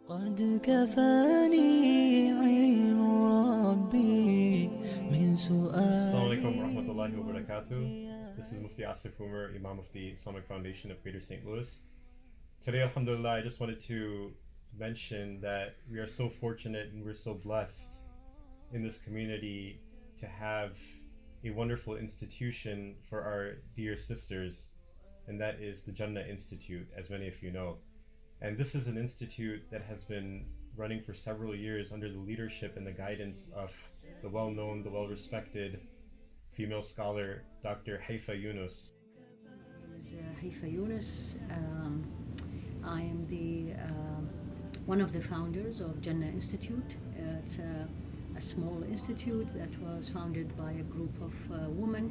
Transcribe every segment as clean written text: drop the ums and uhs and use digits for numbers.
قد كفاني علم ربي من Assalamu سؤالي alaikum wa rahmatullahi wa barakatuh. This is Mufti Asif Umar, Imam of the Islamic Foundation of Greater St. Louis. Today, alhamdulillah, I just wanted to mention that we are so fortunate and we're so blessed in this community to have a wonderful institution for our dear sisters, and that is the Jannah Institute, as many of you know. And this is an institute that has been running for several years under the leadership and the guidance of the well-known, the well-respected female scholar, Dr. Haifaa Younis. My name is Haifaa Younis. I am the one of the founders of Jannah Institute. It's a small institute that was founded by a group of women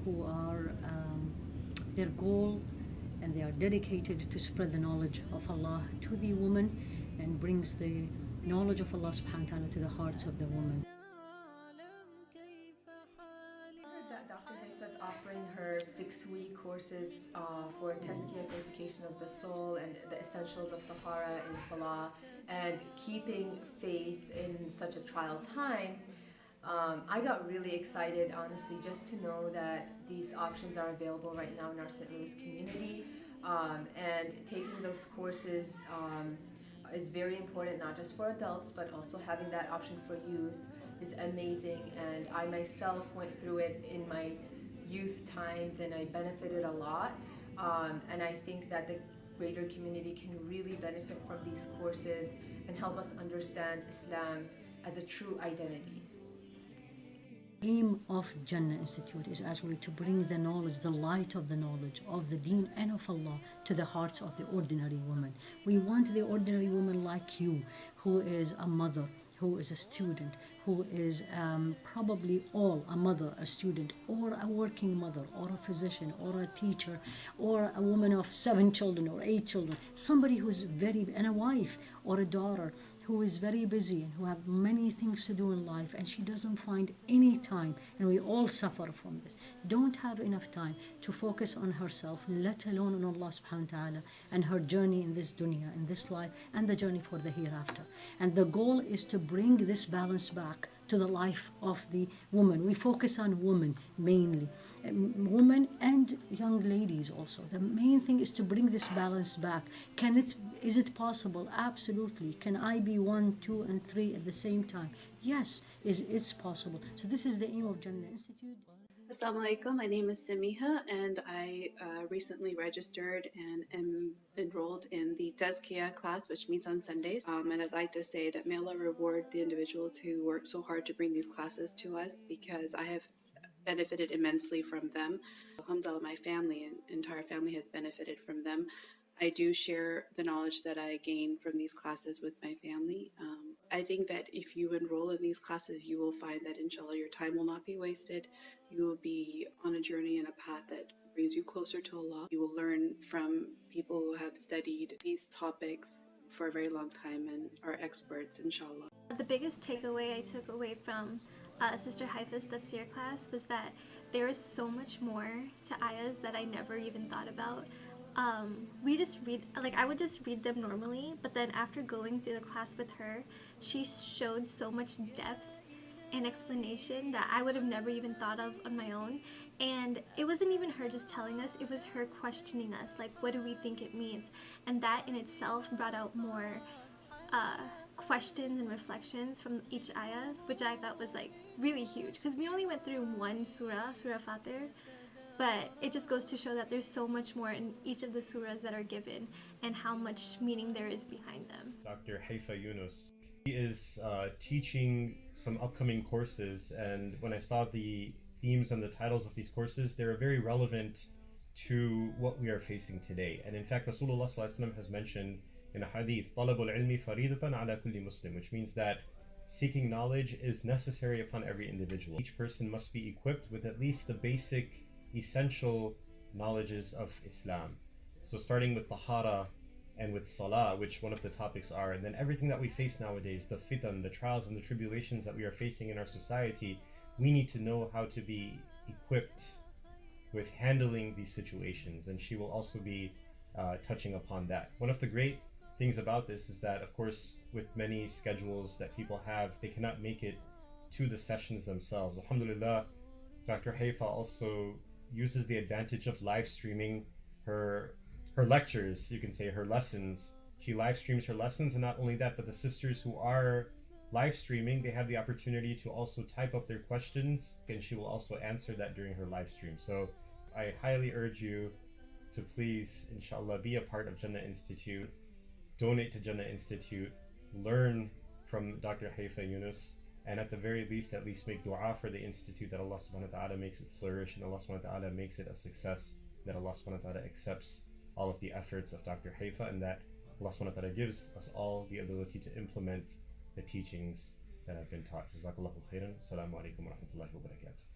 who are their goal, and they are dedicated to spread the knowledge of Allah to the woman and brings the knowledge of Allah subhanahu wa ta'ala to the hearts of the woman. That Dr. Haifa is offering her 6-week courses for tazkiyah, purification of the soul, and the essentials of tahara and salah, and keeping faith in such a trial time. I got really excited, honestly, just to know that these options are available right now in our St. Louis community. And taking those courses is very important, not just for adults, but also having that option for youth is amazing. And I myself went through it in my youth times, and I benefited a lot. And I think that the greater community can really benefit from these courses and help us understand Islam as a true identity. The aim of Jannah Institute is actually to bring the knowledge, the light of the knowledge of the Deen and of Allah to the hearts of the ordinary woman. We want the ordinary woman like you, who is a mother, who is a student, who is probably all a mother, a student, or a working mother, or a physician, or a teacher, or a woman of 7 children or 8 children, somebody who is and a wife or a daughter who is very busy and who have many things to do in life, and she doesn't find any time, and we all suffer from this, don't have enough time to focus on herself, let alone on Allah subhanahu wa ta'ala and her journey in this dunya, in this life, and the journey for the hereafter. And the goal is to bring this balance back to the life of the woman. We focus on women mainly, women and young ladies also. The main thing is to bring this balance back. Is it possible? Absolutely. Can I be 1, 2, and 3 at the same time? Yes, it's possible. So this is the aim of Jannah Institute. Assalamu alaikum. My name is Samiha, and I recently registered and am enrolled in the Tazkiyah class, which meets on Sundays. And I'd like to say that may Allah reward the individuals who work so hard to bring these classes to us, because I have benefited immensely from them. Alhamdulillah, my family and entire family has benefited from them. I do share the knowledge that I gain from these classes with my family. I think that if you enroll in these classes, you will find that inshallah your time will not be wasted. You will be on a journey and a path that brings you closer to Allah. You will learn from people who have studied these topics for a very long time and are experts, inshallah. The biggest takeaway I took away from Sister Haifaa's tafsir class was that there is so much more to ayahs that I never even thought about. We just read, I would just read them normally, but then after going through the class with her, she showed so much depth and explanation that I would have never even thought of on my own. And it wasn't even her just telling us, it was her questioning us, like, what do we think it means? And that in itself brought out more questions and reflections from each ayahs, which I thought was really huge, because we only went through one surah, Surah Fatir, but it just goes to show that there's so much more in each of the surahs that are given and how much meaning there is behind them. Dr. Haifaa Younis. He is teaching some upcoming courses, and when I saw the themes and the titles of these courses, they are very relevant to what we are facing today. And in fact, Rasulullah ﷺ has mentioned in a hadith, طَلَبُ الْعِلْمِ فَرِيدَةً عَلَى كُلِّ Muslim, which means that seeking knowledge is necessary upon every individual. Each person must be equipped with at least the basic essential knowledges of Islam. So starting with tahara and with salah, which one of the topics are, and then everything that we face nowadays, the fitan, the trials and the tribulations that we are facing in our society, we need to know how to be equipped with handling these situations, and she will also be touching upon that. One of the great things about this is that, of course, with many schedules that people have, they cannot make it to the sessions themselves. Alhamdulillah, Dr. Haifaa also uses the advantage of live streaming her lectures, you can say her lessons. She live streams her lessons, and not only that, but the sisters who are live streaming, they have the opportunity to also type up their questions, and she will also answer that during her live stream. So I highly urge you to please, inshallah, be a part of Jannah Institute, donate to Jannah Institute, learn from Dr. Haifaa Younis, and at the very least, at least make dua for the institute, that Allah subhanahu wa ta'ala makes it flourish, and Allah subhanahu wa ta'ala makes it a success, that Allah subhanahu wa ta'ala accepts all of the efforts of Dr. Haifaa, and that Allah subhanahu wa ta'ala gives us all the ability to implement the teachings that have been taught. Jazakallahu khairan. Assalamu alaikum wa rahmatullahi wa barakatuh.